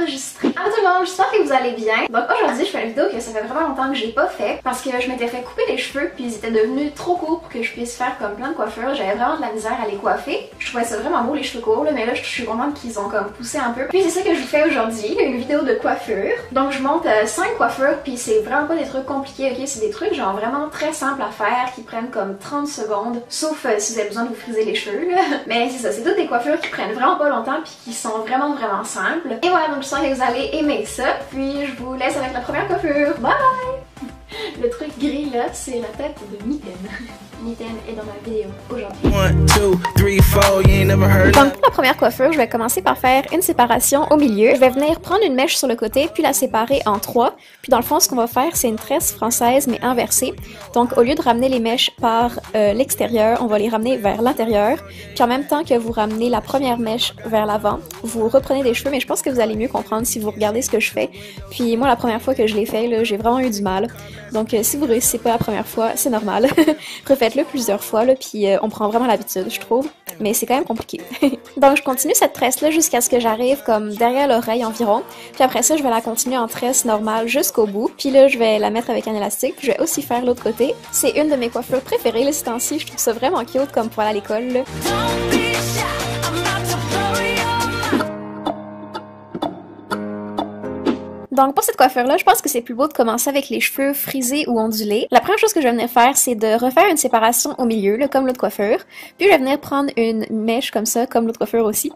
enregistrer. Allô tout le monde, j'espère que vous allez bien. Donc aujourd'hui je fais une vidéo que ça fait vraiment longtemps que j'ai pas fait parce que je m'étais fait couper les cheveux puis ils étaient devenus trop courts pour que je puisse faire comme plein de coiffures. J'avais vraiment de la misère à les coiffer. Je trouvais ça vraiment beau les cheveux courts là, mais là je suis contente qu'ils ont comme poussé un peu. Puis c'est ça que je vous fais aujourd'hui, une vidéo de coiffure. Donc je monte 5 coiffures puis c'est vraiment pas des trucs compliqués, ok? C'est des trucs genre vraiment très simples à faire qui prennent comme 30 secondes, sauf si vous avez besoin de vous friser les cheveux là. Mais c'est ça, c'est toutes des coiffures qui prennent vraiment pas longtemps puis qui sont vraiment simples. Et voilà, donc je sens que vous allez aimer ça. Puis je vous laisse avec la première coiffure. Bye! Le truc gris là, c'est la tête de Mitten. Mitten est dans ma vidéo aujourd'hui. Donc pour la première coiffure, je vais commencer par faire une séparation au milieu. Je vais venir prendre une mèche sur le côté puis la séparer en 3. Puis dans le fond, ce qu'on va faire, c'est une tresse française mais inversée. Donc au lieu de ramener les mèches par l'extérieur, on va les ramener vers l'intérieur. Puis en même temps que vous ramenez la première mèche vers l'avant, vous reprenez des cheveux, mais je pense que vous allez mieux comprendre si vous regardez ce que je fais. Puis moi, la première fois que je l'ai fait, j'ai vraiment eu du mal. Donc si vous réussissez pas la première fois, c'est normal. Refaites-le plusieurs fois, là, puis on prend vraiment l'habitude, je trouve. Mais c'est quand même compliqué. Donc je continue cette tresse-là jusqu'à ce que j'arrive comme derrière l'oreille environ. Puis après ça, je vais la continuer en tresse normale jusqu'au bout. Puis là, je vais la mettre avec un élastique. Puis je vais aussi faire l'autre côté. C'est une de mes coiffures préférées, là, ces temps-ci. Je trouve ça vraiment cute comme pour aller à l'école, là. Donc pour cette coiffure-là, je pense que c'est plus beau de commencer avec les cheveux frisés ou ondulés. La première chose que je vais venir faire, c'est de refaire une séparation au milieu, là, comme l'autre coiffure. Puis je vais venir prendre une mèche comme ça, comme l'autre coiffure aussi.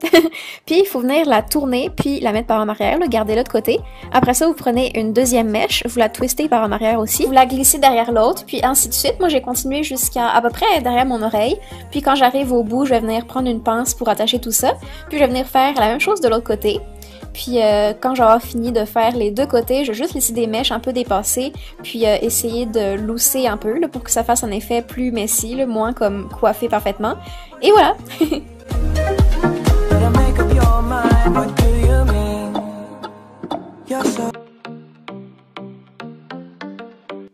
Puis il faut venir la tourner, puis la mettre par en arrière, garder l'autre côté. Après ça, vous prenez une deuxième mèche, vous la twistez par en arrière aussi. Vous la glissez derrière l'autre, puis ainsi de suite. Moi, j'ai continué jusqu'à à peu près derrière mon oreille. Puis quand j'arrive au bout, je vais venir prendre une pince pour attacher tout ça. Puis je vais venir faire la même chose de l'autre côté. Puis quand j'aurai fini de faire les deux côtés, je vais juste laisser des mèches un peu dépassées, puis essayer de lousser un peu là, pour que ça fasse un effet plus messy, là, moins comme coiffé parfaitement. Et voilà!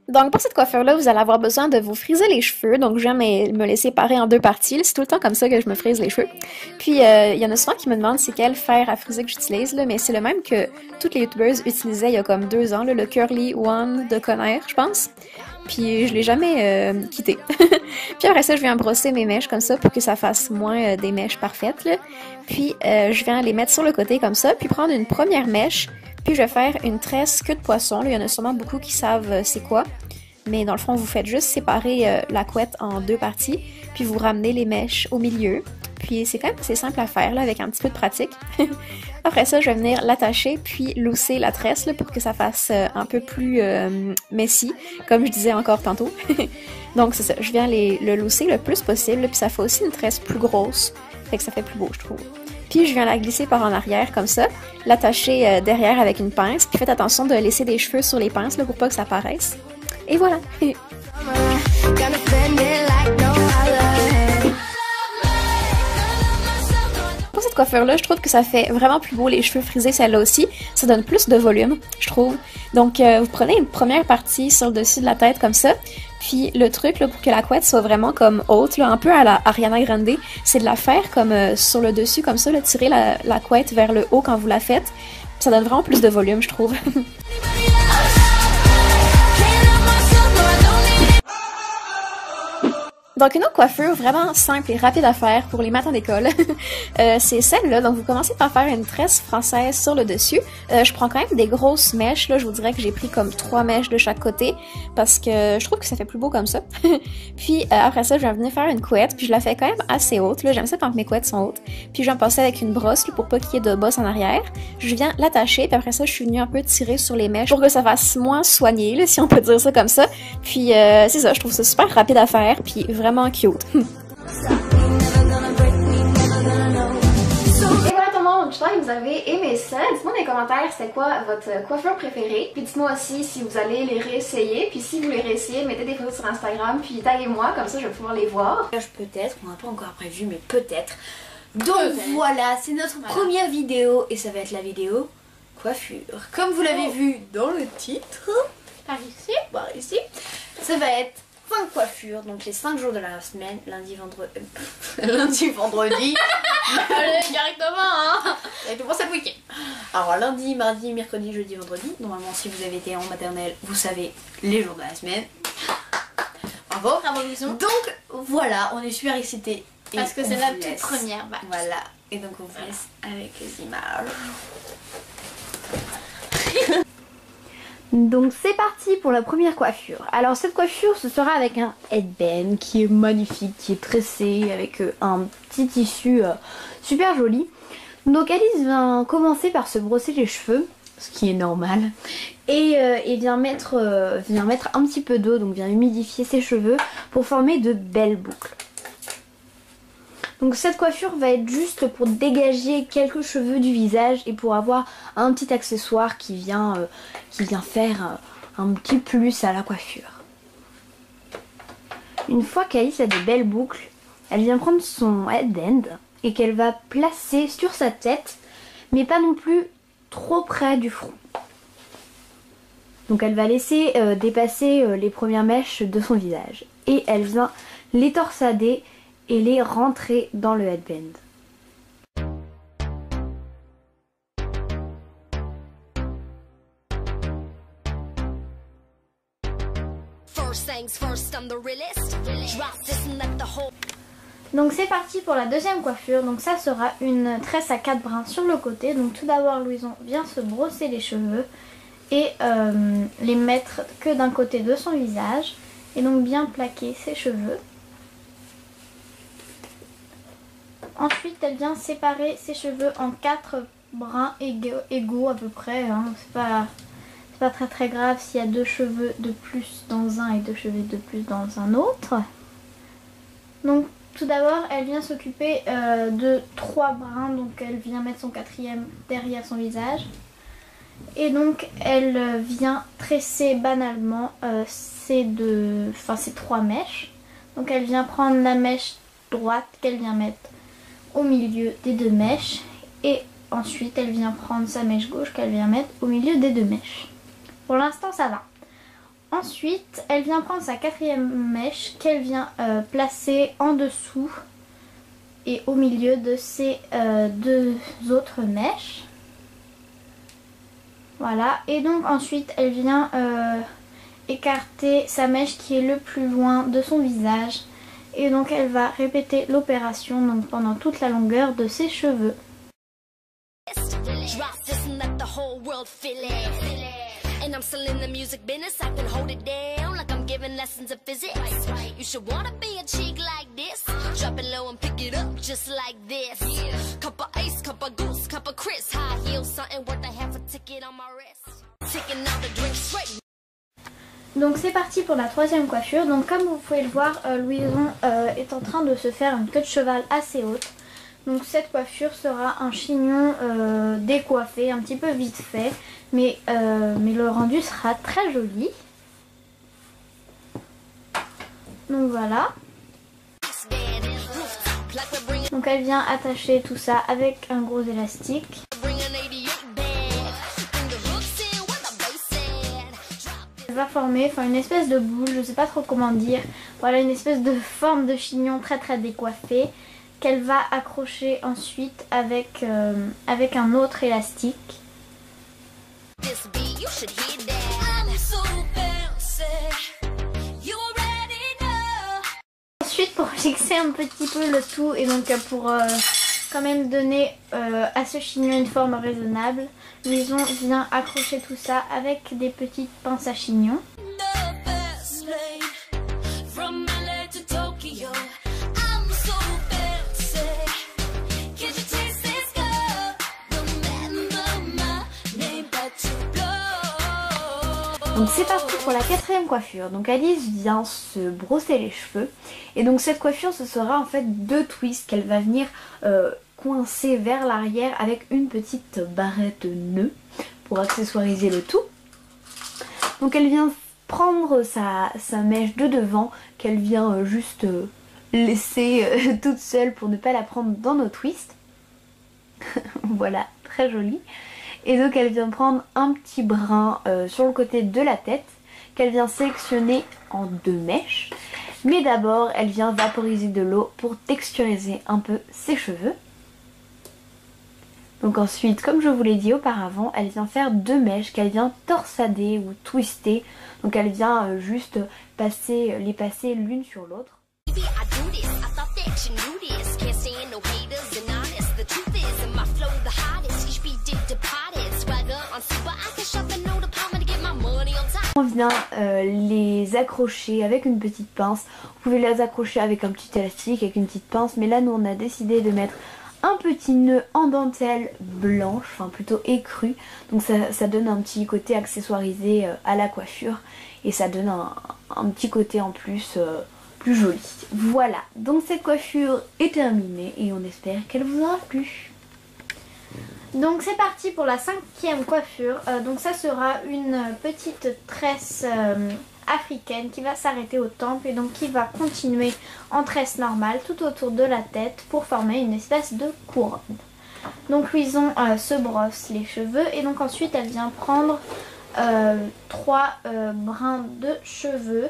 Donc pour cette coiffure-là, vous allez avoir besoin de vous friser les cheveux. Donc je viens me les séparer en deux parties. C'est tout le temps comme ça que je me frise les cheveux. Puis il y en a souvent qui me demandent c'est quel fer à friser que j'utilise, mais c'est le même que toutes les youtubeuses utilisaient il y a comme 2 ans, là, le Curly One de Conair, je pense. Puis je l'ai jamais quitté. Puis après ça, je viens brosser mes mèches comme ça pour que ça fasse moins des mèches parfaites, là. Puis je viens les mettre sur le côté comme ça, puis prendre une première mèche. Puis je vais faire une tresse queue de poisson. Là, il y en a sûrement beaucoup qui savent c'est quoi. Mais dans le fond, vous faites juste séparer la couette en 2 parties, puis vous ramenez les mèches au milieu. Puis c'est quand même assez simple à faire, là, avec un petit peu de pratique. Après ça, je vais venir l'attacher, puis lousser la tresse, là, pour que ça fasse un peu plus messy, comme je disais encore tantôt. Donc c'est ça, je viens le lousser le plus possible, puis ça fait aussi une tresse plus grosse, fait que ça fait plus beau, je trouve. Puis je viens la glisser par en arrière, comme ça, l'attacher derrière avec une pince, puis faites attention de laisser des cheveux sur les pinces, là, pour pas que ça paraisse. Et voilà! Pour cette coiffure-là, je trouve que ça fait vraiment plus beau les cheveux frisés, celle-là aussi. Ça donne plus de volume, je trouve. Donc, vous prenez une première partie sur le dessus de la tête, comme ça. Puis le truc, là, pour que la couette soit vraiment comme haute, là, un peu à la Ariana Grande, c'est de la faire comme sur le dessus, comme ça, là, tirer la couette vers le haut quand vous la faites. Ça donne vraiment plus de volume, je trouve. Donc une autre coiffure vraiment simple et rapide à faire pour les matins d'école, c'est celle-là. Donc vous commencez par faire une tresse française sur le dessus. Je prends quand même des grosses mèches, là, je vous dirais que j'ai pris comme 3 mèches de chaque côté parce que je trouve que ça fait plus beau comme ça. Puis après ça, je vais venir faire une couette, puis je la fais quand même assez haute, là, j'aime ça quand mes couettes sont hautes. Puis je vais en passer avec une brosse là, pour pas qu'il y ait de bosse en arrière. Je viens l'attacher, puis après ça, je suis venue un peu tirer sur les mèches pour que ça fasse moins soigné, là, si on peut dire ça comme ça. Puis c'est ça, je trouve ça super rapide à faire, puis vraiment cute. Et voilà tout le monde, j'espère que vous avez aimé ça. Dites-moi dans les commentaires c'était quoi votre coiffure préférée. Puis dites-moi aussi si vous allez les réessayer. Puis si vous les réessayez, mettez des photos sur Instagram. Puis taguez-moi, comme ça je vais pouvoir les voir. Peut-être, on n'a pas encore prévu, mais peut-être. Donc voilà, c'est notre première vidéo. Et ça va être la vidéo coiffure. Comme vous l'avez vu dans le titre, par ici, ça va être 5 coiffures, donc les 5 jours de la semaine, lundi, vendredi... lundi, vendredi... Allez, directement, hein. Directement, c'est le week-end. Alors lundi, mardi, mercredi, jeudi, vendredi. Normalement, si vous avez été en maternelle, vous savez les jours de la semaine. Bravo. Bravo, bisous. Donc voilà, on est super excités. Parce que c'est la toute première vague. Voilà. Et donc on vous laisse avec les images. Donc c'est parti pour la première coiffure. Alors cette coiffure ce sera avec un headband qui est magnifique, qui est tressé avec un petit tissu super joli. Donc Alice vient commencer par se brosser les cheveux, ce qui est normal. Et vient mettre un petit peu d'eau, donc vient humidifier ses cheveux pour former de belles boucles. Donc cette coiffure va être juste pour dégager quelques cheveux du visage et pour avoir un petit accessoire qui vient faire un petit plus à la coiffure. Une fois qu'Alice a des belles boucles, elle vient prendre son headband et qu'elle va placer sur sa tête, mais pas non plus trop près du front. Donc elle va laisser dépasser les premières mèches de son visage et elle vient les torsader et les rentrer dans le headband. Donc c'est parti pour la deuxième coiffure. Donc ça sera une tresse à 4 brins sur le côté. Donc tout d'abord Louison vient se brosser les cheveux et les mettre que d'un côté de son visage et donc bien plaquer ses cheveux. Ensuite, elle vient séparer ses cheveux en 4 brins égaux à peu près. Hein. C'est pas très grave s'il y a 2 cheveux de plus dans un et 2 cheveux de plus dans un autre. Donc, tout d'abord, elle vient s'occuper de 3 brins. Donc, elle vient mettre son 4e derrière son visage. Et donc, elle vient tresser banalement ces 3 mèches. Donc, elle vient prendre la mèche droite qu'elle vient mettre au milieu des 2 mèches et ensuite elle vient prendre sa mèche gauche qu'elle vient mettre au milieu des 2 mèches. Pour l'instant ça va. Ensuite elle vient prendre sa 4e mèche qu'elle vient placer en dessous et au milieu de ces 2 autres mèches. Voilà, et donc ensuite elle vient écarter sa mèche qui est le plus loin de son visage. Et donc elle va répéter l'opération donc pendant toute la longueur de ses cheveux. Donc c'est parti pour la 3e coiffure. Donc comme vous pouvez le voir, Louison est en train de se faire une queue de cheval assez haute. Donc cette coiffure sera un chignon décoiffé, un petit peu vite fait, mais le rendu sera très joli. Donc voilà. Donc elle vient attacher tout ça avec un gros élastique. Va former une espèce de boule, je sais pas trop comment dire, voilà, une espèce de forme de chignon très décoiffé qu'elle va accrocher ensuite avec un autre élastique. Ensuite pour fixer un petit peu le tout et donc pour quand même donner à ce chignon une forme raisonnable, Louison vient accrocher tout ça avec des petites pinces à chignon. Donc c'est parti pour la 4e coiffure. Donc Alice vient se brosser les cheveux. Et donc cette coiffure, ce sera en fait 2 twists qu'elle va venir coincer vers l'arrière avec une petite barrette nœud pour accessoiriser le tout. Donc elle vient prendre sa mèche de devant qu'elle vient juste laisser toute seule pour ne pas la prendre dans nos twists. Voilà, très jolie. Et donc elle vient prendre un petit brin sur le côté de la tête qu'elle vient sélectionner en 2 mèches. Mais d'abord, elle vient vaporiser de l'eau pour texturiser un peu ses cheveux. Donc ensuite, comme je vous l'ai dit auparavant, elle vient faire 2 mèches qu'elle vient torsader ou twister. Donc elle vient juste les passer l'une sur l'autre. On vient les accrocher avec une petite pince. Vous pouvez les accrocher avec un petit élastique, avec une petite pince. Mais là, nous, on a décidé de mettre un petit nœud en dentelle blanche, enfin plutôt écru. Donc ça donne un petit côté accessoirisé à la coiffure. Et ça donne un petit côté en plus plus joli. Voilà, donc cette coiffure est terminée et on espère qu'elle vous aura plu. Donc c'est parti pour la 5e coiffure. Donc ça sera une petite tresse africaine qui va s'arrêter au temple et donc qui va continuer en tresse normale tout autour de la tête pour former une espèce de couronne. Donc Louison se brosse les cheveux et donc ensuite elle vient prendre 3 brins de cheveux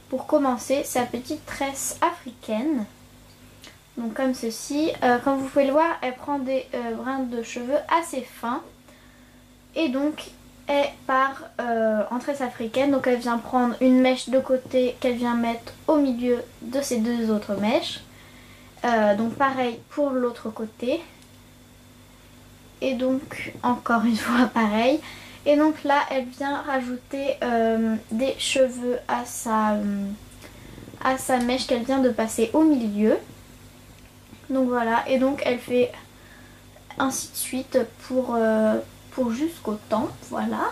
pour commencer sa petite tresse africaine. Donc comme ceci, comme vous pouvez le voir, elle prend des brins de cheveux assez fins et donc elle part en tresse africaine. Donc elle vient prendre une mèche de côté qu'elle vient mettre au milieu de ces 2 autres mèches. Donc pareil pour l'autre côté et donc encore une fois pareil. Et donc là elle vient rajouter des cheveux à sa mèche qu'elle vient de passer au milieu. Donc voilà, et donc elle fait ainsi de suite pour jusqu'au temple, voilà.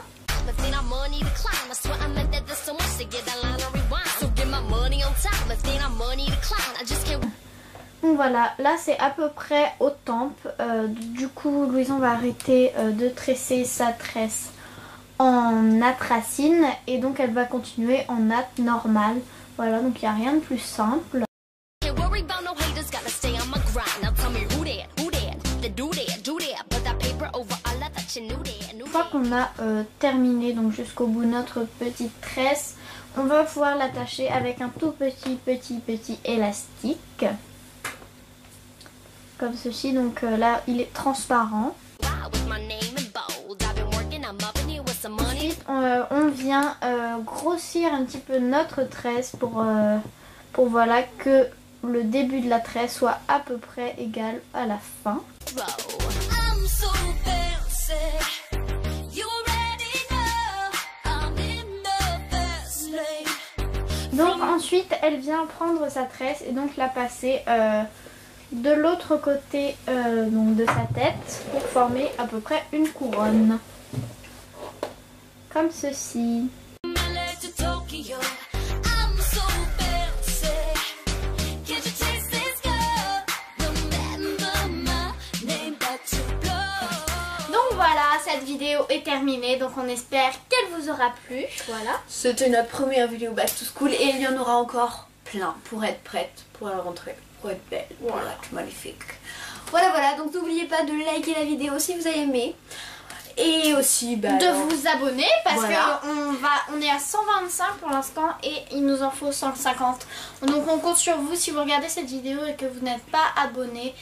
Donc voilà, là c'est à peu près au temple. Du coup Louison va arrêter de tresser sa tresse en natte racine et donc elle va continuer en natte normale. Voilà, donc il n'y a rien de plus simple. Une fois qu'on a terminé donc jusqu'au bout notre petite tresse, on va pouvoir l'attacher avec un tout petit élastique. Comme ceci, donc là il est transparent. Ensuite on vient grossir un petit peu notre tresse pour voilà que le début de la tresse soit à peu près égal à la fin. Donc ensuite elle vient prendre sa tresse et donc la passer de l'autre côté donc de sa tête pour former à peu près une couronne. Comme ceci. Voilà, cette vidéo est terminée, donc on espère qu'elle vous aura plu. Voilà. C'était notre première vidéo Back to School et il y en aura encore plein pour être prête, pour la rentrée, pour être belle, pour être magnifique. Voilà, donc n'oubliez pas de liker la vidéo si vous avez aimé. Et aussi de vous abonner parce qu'on est à 125 pour l'instant et il nous en faut 150. Donc on compte sur vous si vous regardez cette vidéo et que vous n'êtes pas abonné.